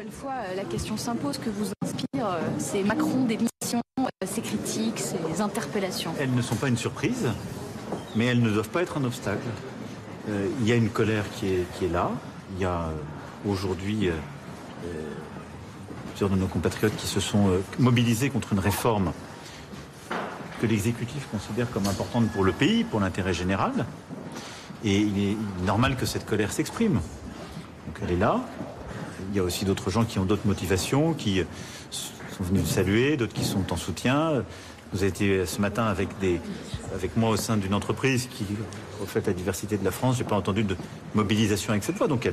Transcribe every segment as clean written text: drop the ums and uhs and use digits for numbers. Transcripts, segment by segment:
nouvelle fois, la question s'impose. Que vous inspire ces Macron démission, ces critiques, ces interpellations? Elles ne sont pas une surprise, mais elles ne doivent pas être un obstacle. Il y a une colère qui est là. Il y a aujourd'hui plusieurs de nos compatriotes qui se sont mobilisés contre une réforme que l'exécutif considère comme importante pour le pays, pour l'intérêt général. Et il est normal que cette colère s'exprime. Donc elle est là. Il y a aussi d'autres gens qui ont d'autres motivations, qui sont venus saluer, d'autres qui sont en soutien. Vous avez été ce matin avec moi au sein d'une entreprise qui reflète la diversité de la France. Je n'ai pas entendu de mobilisation avec cette voix. Donc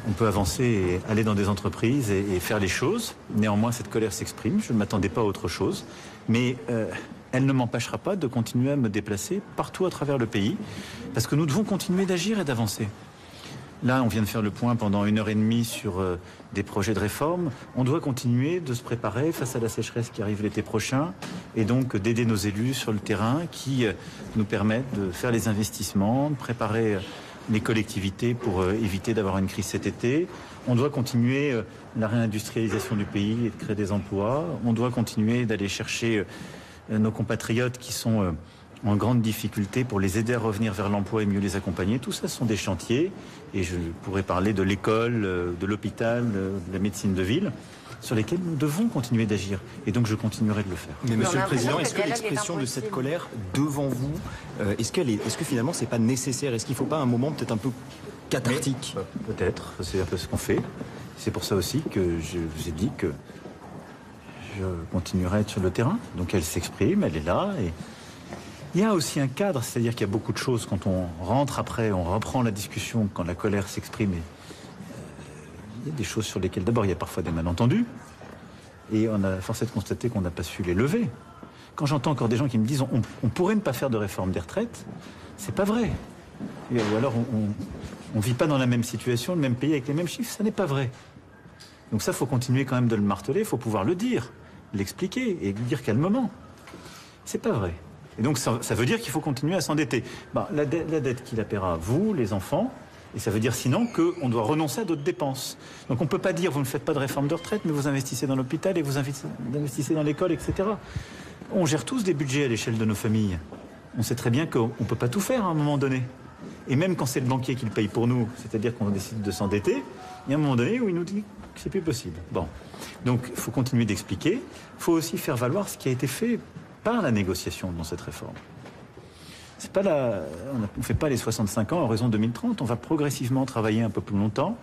on peut avancer et aller dans des entreprises et faire les choses. Néanmoins, cette colère s'exprime. Je ne m'attendais pas à autre chose. Mais elle ne m'empêchera pas de continuer à me déplacer partout à travers le pays. Parce que nous devons continuer d'agir et d'avancer. Là, on vient de faire le point pendant 1h30 sur des projets de réforme. On doit continuer de se préparer face à la sécheresse qui arrive l'été prochain et donc d'aider nos élus sur le terrain qui nous permettent de faire les investissements, de préparer les collectivités pour éviter d'avoir une crise cet été. On doit continuer la réindustrialisation du pays et de créer des emplois. On doit continuer d'aller chercher nos compatriotes qui sont en grande difficulté pour les aider à revenir vers l'emploi et mieux les accompagner. Tout ça, ce sont des chantiers. Et je pourrais parler de l'école, de l'hôpital, de la médecine de ville, sur lesquels nous devons continuer d'agir. Et donc, je continuerai de le faire. Mais Monsieur le Président, est-ce que l'expression de cette colère devant vous, est-ce que finalement, c'est pas nécessaire? Est-ce qu'il ne faut pas un moment peut-être un peu cathartique? Peut-être. C'est un peu ce qu'on fait. C'est pour ça aussi que je vous ai dit que je continuerai à être sur le terrain. Donc, elle s'exprime, elle est là. Et il y a aussi un cadre, c'est-à-dire qu'il y a beaucoup de choses. Quand on rentre après, on reprend la discussion, quand la colère s'exprime. Il y a des choses sur lesquelles, d'abord, il y a parfois des malentendus. Et on a force de constater qu'on n'a pas su les lever. Quand j'entends encore des gens qui me disent on pourrait ne pas faire de réforme des retraites, c'est pas vrai. Ou alors on vit pas dans la même situation, le même pays avec les mêmes chiffres, ça n'est pas vrai. Donc ça, il faut continuer quand même de le marteler, il faut pouvoir le dire, l'expliquer et lui dire calmement. C'est pas vrai. Et donc ça veut dire qu'il faut continuer à s'endetter. La dette qui la paiera, vous, les enfants, et ça veut dire sinon qu'on doit renoncer à d'autres dépenses. Donc on ne peut pas dire vous ne faites pas de réforme de retraite, mais vous investissez dans l'hôpital et vous investissez dans l'école, etc. On gère tous des budgets à l'échelle de nos familles. On sait très bien qu'on ne peut pas tout faire à un moment donné. Et même quand c'est le banquier qui le paye pour nous, c'est-à-dire qu'on décide de s'endetter, il y a un moment donné où il nous dit que c'est plus possible. Bon. Donc il faut continuer d'expliquer. Il faut aussi faire valoir ce qui a été fait par la négociation dans cette réforme. C'est pas on ne fait pas les 65 ans à horizon 2030. On va progressivement travailler un peu plus longtemps,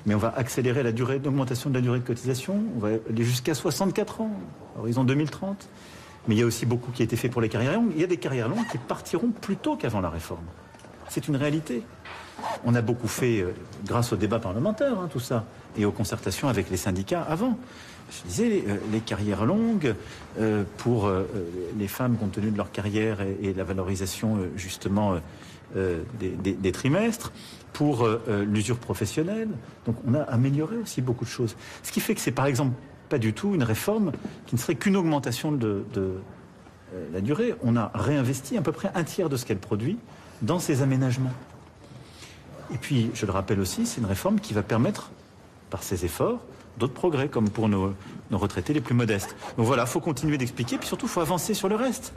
mais on va accélérer la durée d'augmentation de la durée de cotisation. On va aller jusqu'à 64 ans à horizon 2030. Mais il y a aussi beaucoup qui a été fait pour les carrières longues. Il y a des carrières longues qui partiront plus tôt qu'avant la réforme. C'est une réalité. On a beaucoup fait grâce au débat parlementaire, tout ça, et aux concertations avec les syndicats avant. Je disais, les carrières longues, pour les femmes compte tenu de leur carrière et la valorisation justement des trimestres, pour l'usure professionnelle. Donc on a amélioré aussi beaucoup de choses. Ce qui fait que c'est par exemple pas du tout une réforme qui ne serait qu'une augmentation de la durée. On a réinvesti à peu près un tiers de ce qu'elle produit dans ces aménagements. Et puis, je le rappelle aussi, c'est une réforme qui va permettre, par ces efforts, d'autres progrès, comme pour nos retraités les plus modestes. Donc voilà, il faut continuer d'expliquer, puis surtout, il faut avancer sur le reste.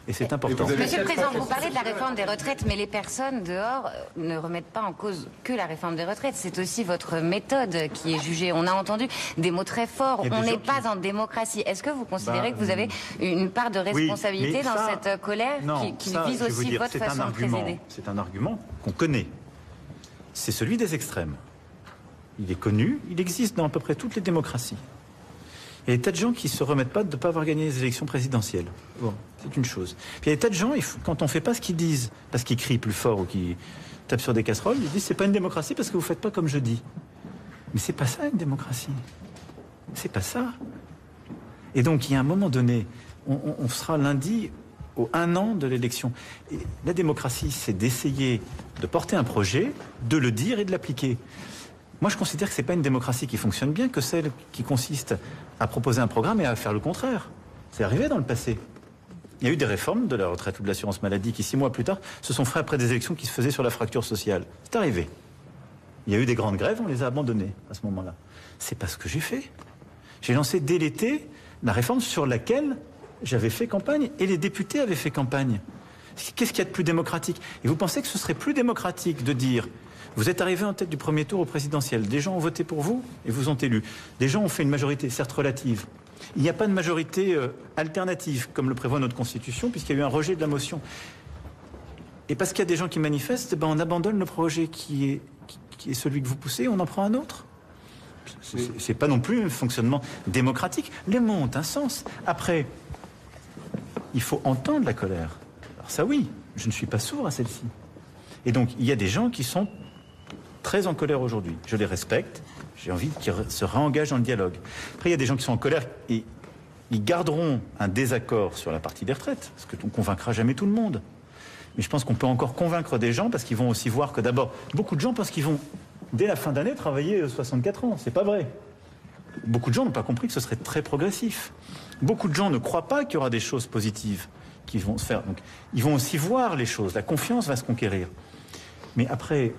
Et c'est important. Monsieur le Président, vous parlez de la réforme des retraites, mais les personnes dehors ne remettent pas en cause que la réforme des retraites. C'est aussi votre méthode qui est jugée. On a entendu des mots très forts. On n'est pas en démocratie. Est-ce que vous considérez que vous avez une part de responsabilité dans cette colère qui vise aussi votre façon de présider? C'est un argument qu'on connaît. C'est celui des extrêmes. Il est connu, il existe dans à peu près toutes les démocraties. Il y a des tas de gens qui ne se remettent pas de ne pas avoir gagné les élections présidentielles. Bon, c'est une chose. Puis il y a des tas de gens, quand on ne fait pas ce qu'ils disent, parce qu'ils crient plus fort ou qu'ils tapent sur des casseroles, ils disent c'est pas une démocratie parce que vous ne faites pas comme je dis. Mais c'est pas ça une démocratie. C'est pas ça. Et donc il y a un moment donné, on sera lundi au 1 an de l'élection. Et la démocratie, c'est d'essayer de porter un projet, de le dire et de l'appliquer. Moi, je considère que ce n'est pas une démocratie qui fonctionne bien que celle qui consiste à proposer un programme et à faire le contraire. C'est arrivé dans le passé. Il y a eu des réformes de la retraite ou de l'assurance maladie qui, 6 mois plus tard, se sont faites après des élections qui se faisaient sur la fracture sociale. C'est arrivé. Il y a eu des grandes grèves, on les a abandonnées à ce moment-là. C'est pas ce que j'ai fait. J'ai lancé dès l'été la réforme sur laquelle j'avais fait campagne et les députés avaient fait campagne. Qu'est-ce qu'il y a de plus démocratique? Et vous pensez que ce serait plus démocratique de dire vous êtes arrivé en tête du premier tour au présidentiel, des gens ont voté pour vous et vous ont élu. Des gens ont fait une majorité, certes relative. Il n'y a pas de majorité alternative, comme le prévoit notre Constitution, puisqu'il y a eu un rejet de la motion. Et parce qu'il y a des gens qui manifestent, on abandonne le projet qui est celui que vous poussez, on en prend un autre. C'est pas non plus un fonctionnement démocratique. Les mots ont un sens. Après, il faut entendre la colère. Alors ça oui, je ne suis pas sourd à celle-ci. Et donc, il y a des gens qui sont très en colère aujourd'hui. Je les respecte. J'ai envie qu'ils se réengagent dans le dialogue. Après, il y a des gens qui sont en colère et ils garderont un désaccord sur la partie des retraites, parce qu'on ne convaincra jamais tout le monde. Mais je pense qu'on peut encore convaincre des gens, parce qu'ils vont aussi voir que d'abord, beaucoup de gens pensent qu'ils vont, dès la fin d'année, travailler 64 ans. C'est pas vrai. Beaucoup de gens n'ont pas compris que ce serait très progressif. Beaucoup de gens ne croient pas qu'il y aura des choses positives qui vont se faire. Donc, ils vont aussi voir les choses. La confiance va se conquérir. Mais après,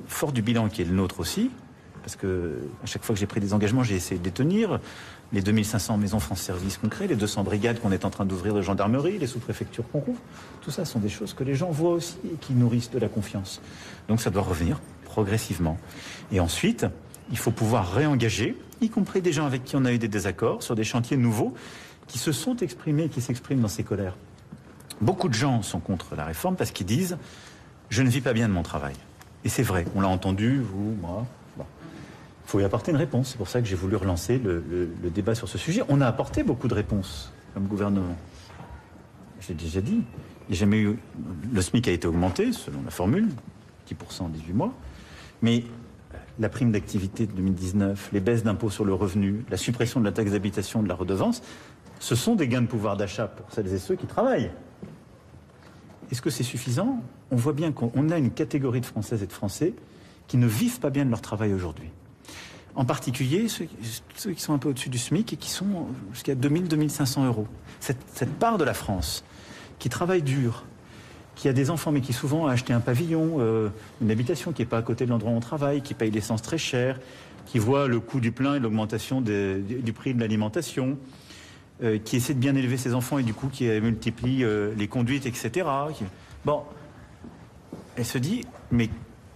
fort du bilan qui est le nôtre aussi, parce que à chaque fois que j'ai pris des engagements, j'ai essayé de les tenir. Les 2500 maisons France Service qu'on crée, les 200 brigades qu'on est en train d'ouvrir de gendarmerie, les sous-préfectures qu'on rouvre, tout ça sont des choses que les gens voient aussi et qui nourrissent de la confiance. Donc ça doit revenir progressivement. Et ensuite, il faut pouvoir réengager, y compris des gens avec qui on a eu des désaccords, sur des chantiers nouveaux qui se sont exprimés, qui s'expriment dans ces colères. Beaucoup de gens sont contre la réforme parce qu'ils disent « je ne vis pas bien de mon travail ». Et c'est vrai, on l'a entendu, vous, moi. Bon. Il faut y apporter une réponse. C'est pour ça que j'ai voulu relancer le débat sur ce sujet. On a apporté beaucoup de réponses comme gouvernement. J'ai déjà dit. Il n'y a jamais eu... Le SMIC a été augmenté, selon la formule, 10% en 18 mois. Mais la prime d'activité de 2019, les baisses d'impôts sur le revenu, la suppression de la taxe d'habitation, de la redevance, ce sont des gains de pouvoir d'achat pour celles et ceux qui travaillent. Est-ce que c'est suffisant? On voit bien qu'on a une catégorie de Françaises et de Français qui ne vivent pas bien de leur travail aujourd'hui. En particulier ceux qui sont un peu au-dessus du SMIC et qui sont jusqu'à 2000-2500 euros. Cette part de la France qui travaille dur, qui a des enfants mais qui souvent a acheté un pavillon, une habitation qui n'est pas à côté de l'endroit où on travaille, qui paye l'essence très cher, qui voit le coût du plein et l'augmentation du prix de l'alimentation, qui essaie de bien élever ses enfants et du coup qui multiplie les conduites, etc. Bon, elle se dit, mais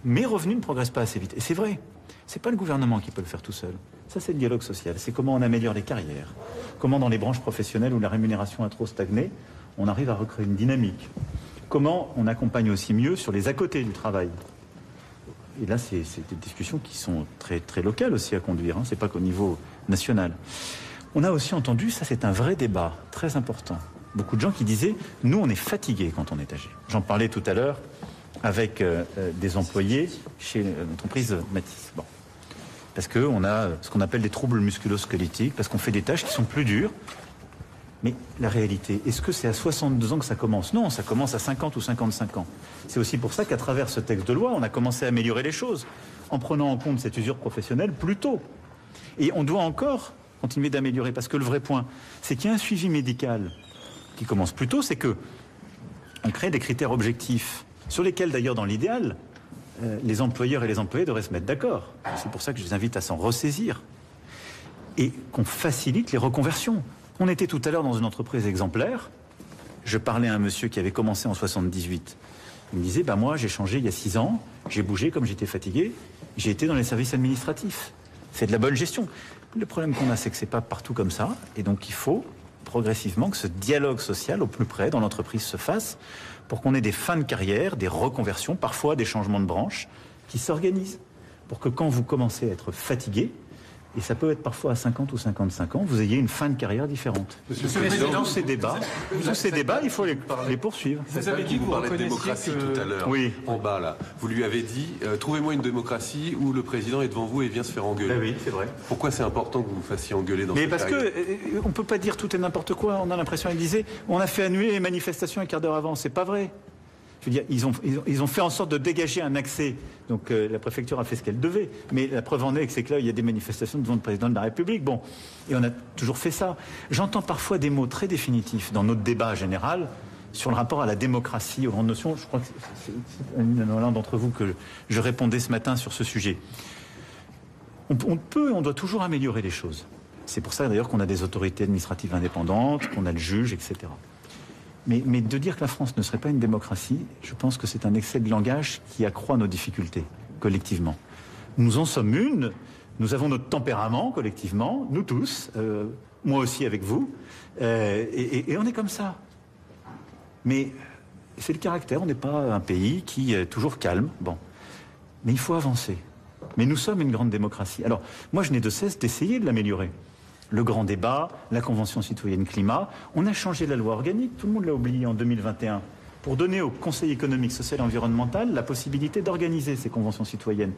mes revenus ne progressent pas assez vite. Et c'est vrai, c'est pas le gouvernement qui peut le faire tout seul. Ça, c'est le dialogue social. C'est comment on améliore les carrières. Comment dans les branches professionnelles où la rémunération a trop stagné, on arrive à recréer une dynamique. Comment on accompagne aussi mieux sur les à-côté du travail. Et là, c'est des discussions qui sont très, très locales aussi à conduire. Hein. C'est pas qu'au niveau national. On a aussi entendu, ça c'est un vrai débat, très important. Beaucoup de gens qui disaient, nous on est fatigués quand on est âgé. J'en parlais tout à l'heure avec des employés chez l'entreprise Matisse. Bon. Parce qu'on a ce qu'on appelle des troubles musculo-squelettiques, parce qu'on fait des tâches qui sont plus dures. Mais la réalité, est-ce que c'est à 62 ans que ça commence? Non, ça commence à 50 ou 55 ans. C'est aussi pour ça qu'à travers ce texte de loi, on a commencé à améliorer les choses, en prenant en compte cette usure professionnelle plus tôt. Et on doit encore continuer d'améliorer, parce que le vrai point, c'est qu'il y a un suivi médical qui commence plus tôt, c'est que on crée des critères objectifs, sur lesquels d'ailleurs, dans l'idéal, les employeurs et les employés devraient se mettre d'accord. C'est pour ça que je les invite à s'en ressaisir. Et qu'on facilite les reconversions. On était tout à l'heure dans une entreprise exemplaire. Je parlais à un monsieur qui avait commencé en 78. Il me disait, moi j'ai changé il y a 6 ans, j'ai bougé comme j'étais fatigué, j'ai été dans les services administratifs. C'est de la bonne gestion. Le problème qu'on a, c'est que c'est pas partout comme ça. Et donc il faut progressivement que ce dialogue social au plus près dans l'entreprise se fasse pour qu'on ait des fins de carrière, des reconversions, parfois des changements de branche qui s'organisent. Pour que quand vous commencez à être fatigué, et ça peut être parfois à 50 ou 55 ans, vous ayez une fin de carrière différente. Monsieur le Président, tous ces débats, il faut les poursuivre. Vous avez dit que vous parlez de démocratie tout à l'heure, oui. En bas là. Vous lui avez dit, trouvez-moi une démocratie où le président est devant vous et vient se faire engueuler. Oui, c'est vrai. Pourquoi c'est important que vous vous fassiez engueuler dans cette période? Mais parce qu'on ne peut pas dire tout et n'importe quoi. On a l'impression, il disait, on a fait annuler les manifestations un quart d'heure avant. C'est pas vrai. Je veux dire, ils ont fait en sorte de dégager un accès. Donc la préfecture a fait ce qu'elle devait. Mais la preuve en est que c'est que là, il y a des manifestations devant le président de la République. Bon, et on a toujours fait ça. J'entends parfois des mots très définitifs dans notre débat général sur le rapport à la démocratie, aux grandes notions. Je crois que c'est l'un d'entre vous que je répondais ce matin sur ce sujet. On doit toujours améliorer les choses. C'est pour ça d'ailleurs qu'on a des autorités administratives indépendantes, qu'on a le juge, etc. Mais de dire que la France ne serait pas une démocratie, je pense que c'est un excès de langage qui accroît nos difficultés collectivement. Nous en sommes une, nous avons notre tempérament collectivement, nous tous, moi aussi avec vous, et on est comme ça. Mais c'est le caractère, on n'est pas un pays qui est toujours calme, bon. Mais il faut avancer. Mais nous sommes une grande démocratie. Alors, moi, je n'ai de cesse d'essayer de l'améliorer. Le grand débat, la Convention citoyenne climat, on a changé la loi organique, tout le monde l'a oublié en 2021, pour donner au Conseil économique, social et environnemental la possibilité d'organiser ces conventions citoyennes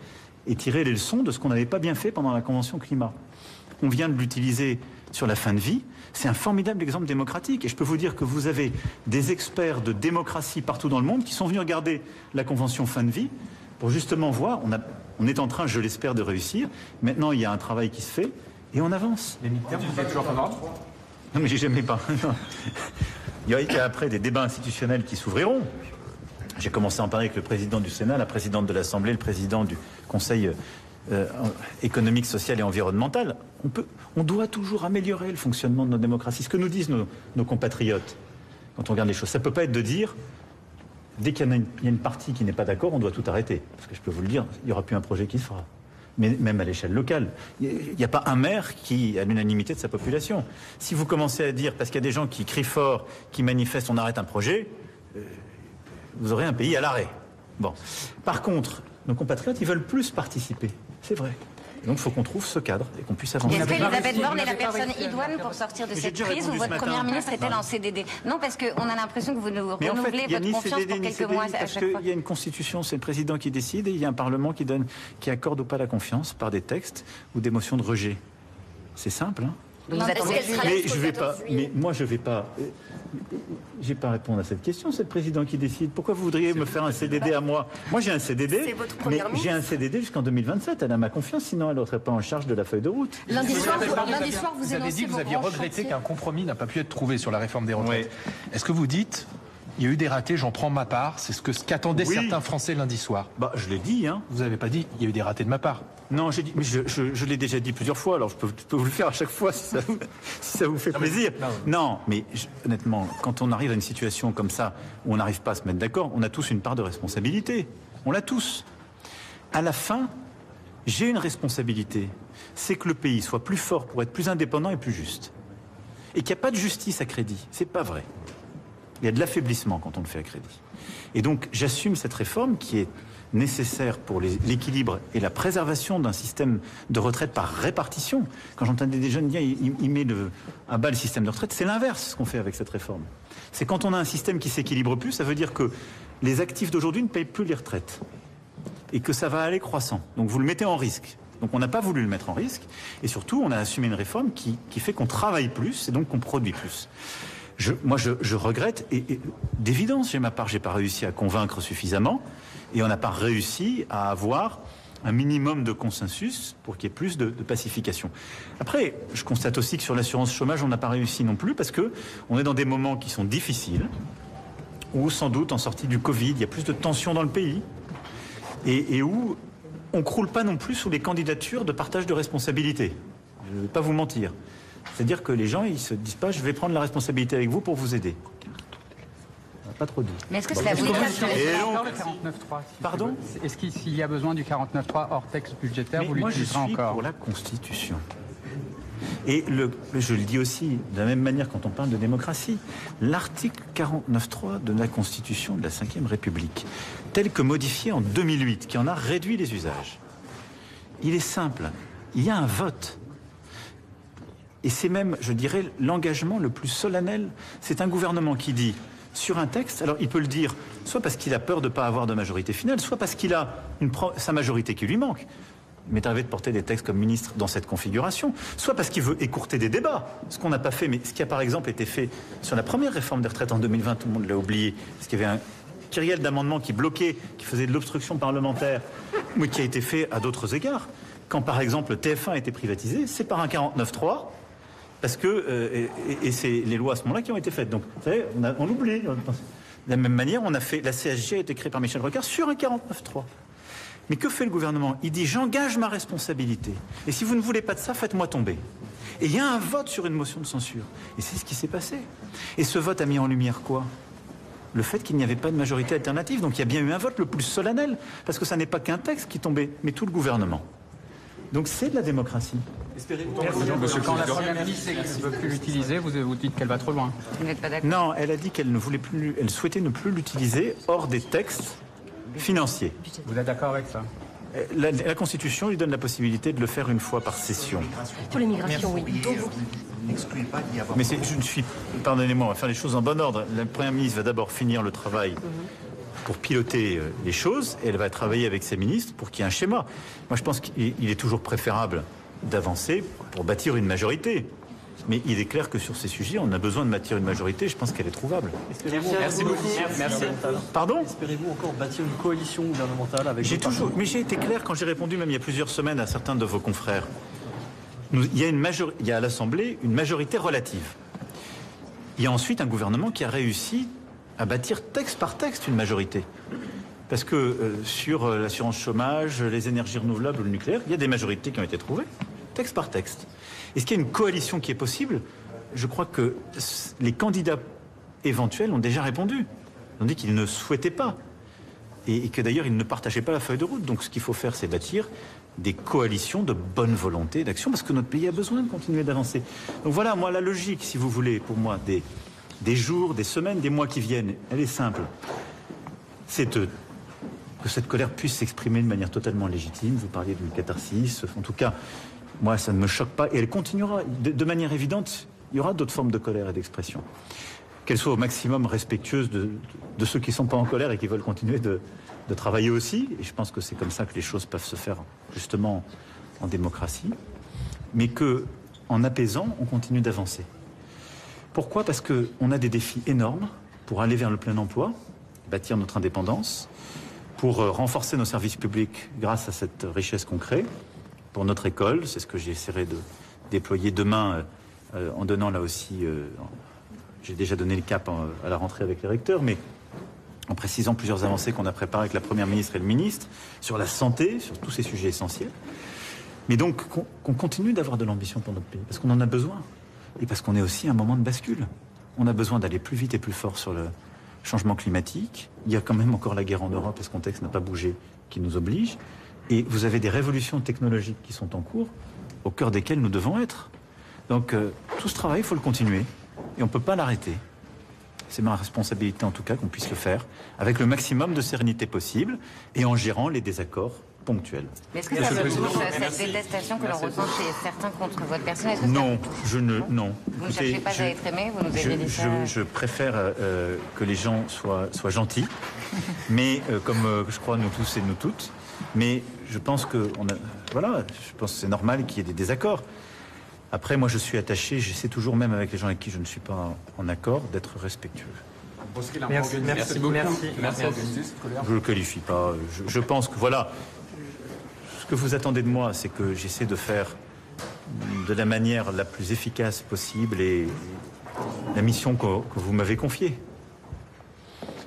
et tirer les leçons de ce qu'on n'avait pas bien fait pendant la Convention climat. On vient de l'utiliser sur la fin de vie. C'est un formidable exemple démocratique. Et je peux vous dire que vous avez des experts de démocratie partout dans le monde qui sont venus regarder la Convention fin de vie pour justement voir, on est en train, je l'espère, de réussir. Maintenant, il y a un travail qui se fait et on avance. Les militaires, vous êtes toujours favorable ? Non, mais j'ai jamais pas. Il y a après des débats institutionnels qui s'ouvriront. J'ai commencé à en parler avec le président du Sénat, la présidente de l'Assemblée, le président du Conseil économique, social et environnemental. On doit toujours améliorer le fonctionnement de nos démocraties. Ce que nous disent nos compatriotes quand on regarde les choses, ça ne peut pas être de dire dès qu'il y a une partie qui n'est pas d'accord, on doit tout arrêter. Parce que je peux vous le dire, il n'y aura plus un projet qui se fera. Mais même à l'échelle locale. Il n'y a pas un maire qui a l'unanimité de sa population. Si vous commencez à dire, parce qu'il y a des gens qui crient fort, qui manifestent, on arrête un projet, vous aurez un pays à l'arrêt. Bon. Par contre, nos compatriotes, ils veulent plus participer. C'est vrai. Donc il faut qu'on trouve ce cadre et qu'on puisse avancer. Est-ce qu'Elisabeth Borne est la personne idoine pour sortir de cette crise ou votre première ministre est-elle en CDD? Non, parce qu'on a l'impression que vous nous renouvelez votre confiance pour quelques mois à chaque fois. Parce qu'il y a une constitution, c'est le président qui décide et il y a un parlement qui accorde ou pas la confiance par des textes ou des motions de rejet. C'est simple, hein. Donc vous attendez mais je vais pas. Mais moi, je vais pas. J'ai pas à répondre à cette question. C'est le président qui décide. Pourquoi vous voudriez me faire un CDD à moi? Moi, j'ai un CDD. Mais j'ai un CDD jusqu'en 2027. Elle a ma confiance, sinon elle ne serait pas en charge de la feuille de route. Lundi soir, vous avez dit que vous aviez regretté qu'un compromis n'a pas pu être trouvé sur la réforme des retraites. Oui. Est-ce que vous dites, il y a eu des ratés, j'en prends ma part, c'est ce qu'attendaient certains Français lundi soir? Bah, je l'ai dit, hein. Vous n'avez pas dit, il y a eu des ratés de ma part? Non, j'ai dit, mais je l'ai déjà dit plusieurs fois, alors je peux vous le faire à chaque fois si ça vous fait plaisir. Non, mais honnêtement, quand on arrive à une situation comme ça, où on n'arrive pas à se mettre d'accord, on a tous une part de responsabilité. On l'a tous. À la fin, j'ai une responsabilité. C'est que le pays soit plus fort pour être plus indépendant et plus juste. Et qu'il n'y a pas de justice à crédit. C'est pas vrai. Il y a de l'affaiblissement quand on le fait à crédit. Et donc, j'assume cette réforme qui est nécessaire pour l'équilibre et la préservation d'un système de retraite par répartition. Quand j'entendais des jeunes dire il met à bas le système de retraite, c'est l'inverse ce qu'on fait avec cette réforme. C'est quand on a un système qui s'équilibre plus, ça veut dire que les actifs d'aujourd'hui ne payent plus les retraites et que ça va aller croissant. Donc vous le mettez en risque. Donc on n'a pas voulu le mettre en risque et surtout on a assumé une réforme qui fait qu'on travaille plus et donc qu'on produit plus. Moi, je regrette, et d'évidence, j'ai ma part, j'ai pas réussi à convaincre suffisamment, et on n'a pas réussi à avoir un minimum de consensus pour qu'il y ait plus de pacification. Après, je constate aussi que sur l'assurance chômage, on n'a pas réussi non plus, parce que on est dans des moments qui sont difficiles, où sans doute, en sortie du Covid, il y a plus de tensions dans le pays, et où on croule pas non plus sous les candidatures de partage de responsabilités. Je ne vais pas vous mentir. C'est-à-dire que les gens, ils se disent pas, je vais prendre la responsabilité avec vous pour vous aider. On n'a pas trop dit. Mais est-ce que cela vous Pardon ? Est-ce qu'il y a besoin du 49.3 hors texte budgétaire, vous l'utiliserez encore ? Moi, je suis pour la Constitution. Et je le dis aussi, de la même manière quand on parle de démocratie, l'article 49.3 de la Constitution de la Ve République, tel que modifié en 2008, qui en a réduit les usages, il est simple. Il y a un vote. Et c'est même, je dirais, l'engagement le plus solennel. C'est un gouvernement qui dit, sur un texte, alors il peut le dire, soit parce qu'il a peur de ne pas avoir de majorité finale, soit parce qu'il a sa majorité qui lui manque. Il m'est arrivé de porter des textes comme ministre dans cette configuration, soit parce qu'il veut écourter des débats, ce qu'on n'a pas fait, mais ce qui a par exemple été fait sur la première réforme des retraites en 2020, tout le monde l'a oublié, parce qu'il y avait un kyrielle d'amendements qui bloquait, qui faisait de l'obstruction parlementaire, mais qui a été fait à d'autres égards. Quand par exemple le TF1 a été privatisé, c'est par un 49.3, Parce que, et c'est les lois à ce moment-là qui ont été faites. Donc, vous savez, on l'oublie. De la même manière, la CSG a été créée par Michel Rocard sur un 49.3. Mais que fait le gouvernement? Il dit, j'engage ma responsabilité. Et si vous ne voulez pas de ça, faites-moi tomber. Et il y a un vote sur une motion de censure. Et c'est ce qui s'est passé. Et ce vote a mis en lumière quoi? Le fait qu'il n'y avait pas de majorité alternative. Donc il y a bien eu un vote le plus solennel. Parce que ça n'est pas qu'un texte qui tombait, mais tout le gouvernement. Donc c'est de la démocratie. Quand la Première ministre ne veut plus l'utiliser, vous dites qu'elle va trop loin. Vous n'êtes pas d'accord? Non, elle a dit qu'elle ne voulait plus, elle souhaitait ne plus l'utiliser hors des textes financiers. Vous êtes d'accord avec ça? La Constitution lui donne la possibilité de le faire une fois par session. Pour l'immigration, oui. Mais je ne suis... Pardonnez-moi, on va faire les choses en bon ordre. La Première ministre va d'abord finir le travail pour piloter les choses, et elle va travailler avec ses ministres pour qu'il y ait un schéma. Moi, je pense qu'il est toujours préférable d'avancer pour bâtir une majorité. Mais il est clair que sur ces sujets, on a besoin de bâtir une majorité. Je pense qu'elle est trouvable. Merci beaucoup. Merci. Pardon? Espérez-vous encore bâtir une coalition gouvernementale avec... Mais j'ai été clair quand j'ai répondu, même il y a plusieurs semaines, à certains de vos confrères. Il y a à l'Assemblée une majorité relative. Il y a ensuite un gouvernement qui a réussi à bâtir texte par texte une majorité. Parce que sur l'assurance chômage, les énergies renouvelables ou le nucléaire, il y a des majorités qui ont été trouvées, texte par texte. Est-ce qu'il y a une coalition qui est possible? Je crois que les candidats éventuels ont déjà répondu. Ils ont dit qu'ils ne souhaitaient pas. Et que d'ailleurs, ils ne partageaient pas la feuille de route. Donc ce qu'il faut faire, c'est bâtir des coalitions de bonne volonté d'action, parce que notre pays a besoin de continuer d'avancer. Donc voilà, moi, la logique, si vous voulez, pour moi, des jours, des semaines, des mois qui viennent, elle est simple. C'est que cette colère puisse s'exprimer de manière totalement légitime. Vous parliez d'une catharsis. En tout cas, moi, ça ne me choque pas. Et elle continuera. De manière évidente, il y aura d'autres formes de colère et d'expression. Qu'elles soient au maximum respectueuses de ceux qui ne sont pas en colère et qui veulent continuer de travailler aussi. Et je pense que c'est comme ça que les choses peuvent se faire, justement, en démocratie. Mais qu'en apaisant, on continue d'avancer. Pourquoi? Parce qu'on a des défis énormes pour aller vers le plein emploi, bâtir notre indépendance, pour renforcer nos services publics grâce à cette richesse qu'on crée, pour notre école, c'est ce que j'essaierai de déployer demain en donnant là aussi, j'ai déjà donné le cap à la rentrée avec les recteurs, mais en précisant plusieurs avancées qu'on a préparées avec la Première ministre et le ministre sur la santé, sur tous ces sujets essentiels. Mais donc qu'on continue d'avoir de l'ambition pour notre pays, parce qu'on en a besoin, et parce qu'on est aussi à un moment de bascule. On a besoin d'aller plus vite et plus fort sur le changement climatique. Il y a quand même encore la guerre en Europe, et ce contexte n'a pas bougé, qui nous oblige. Et vous avez des révolutions technologiques qui sont en cours, au cœur desquelles nous devons être. Donc tout ce travail, il faut le continuer, et on ne peut pas l'arrêter. C'est ma responsabilité en tout cas qu'on puisse le faire, avec le maximum de sérénité possible, et en gérant les désaccords ponctuels. Mais est-ce que ça vous touche, cette détestation que l'on ressent chez certains contre votre personne? Non, non. Vous ne cherchez pas à être aimé, vous nous avez dit ça. Je préfère que les gens soient gentils, mais comme je crois nous tous et nous toutes, mais je pense que c'est normal qu'il y ait des désaccords. Après, moi, je suis attaché, j'essaie toujours, même avec les gens avec qui je ne suis pas en accord, d'être respectueux. Merci beaucoup. Merci. Je ne le qualifie pas. Je pense que, voilà, ce que vous attendez de moi, c'est que j'essaie de faire de la manière la plus efficace possible et la mission que vous m'avez confiée.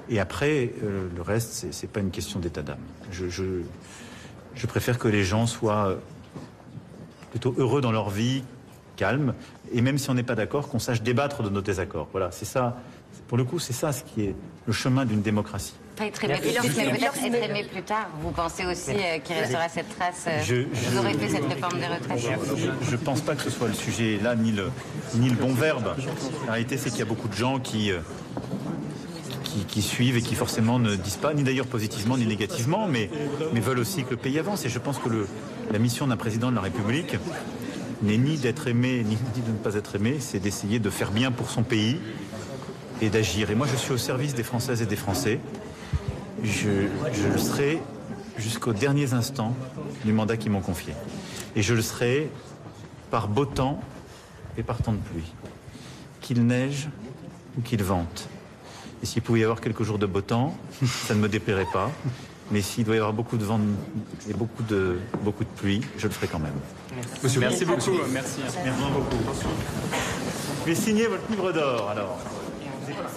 Et après, le reste, c'est pas une question d'état d'âme. Je préfère que les gens soient plutôt heureux dans leur vie, calmes, et même si on n'est pas d'accord, qu'on sache débattre de nos désaccords. Voilà, c'est ça. Pour le coup, c'est ça ce qui est le chemin d'une démocratie. Pas être aimé tout de suite, mais peut-être être aimé plus tard. Vous pensez aussi qu'il restera cette trace vous aurez fait cette réforme des retraites? Je ne pense pas que ce soit le sujet là, ni le bon verbe. La réalité, c'est qu'il y a beaucoup de gens qui suivent et qui forcément ne disent pas, ni d'ailleurs positivement ni négativement, mais veulent aussi que le pays avance. Et je pense que la mission d'un président de la République n'est ni d'être aimé, ni de ne pas être aimé, c'est d'essayer de faire bien pour son pays et d'agir. Et moi, je suis au service des Françaises et des Français. Je le serai jusqu'aux derniers instants du mandat qu'ils m'ont confié. Et je le serai par beau temps et par temps de pluie. Qu'il neige ou qu'il vente. Et s'il pouvait y avoir quelques jours de beau temps, ça ne me déplairait pas. Mais s'il doit y avoir beaucoup de vent et beaucoup de pluie, je le ferai quand même. Merci beaucoup. Merci beaucoup. vais signer votre livre d'or alors.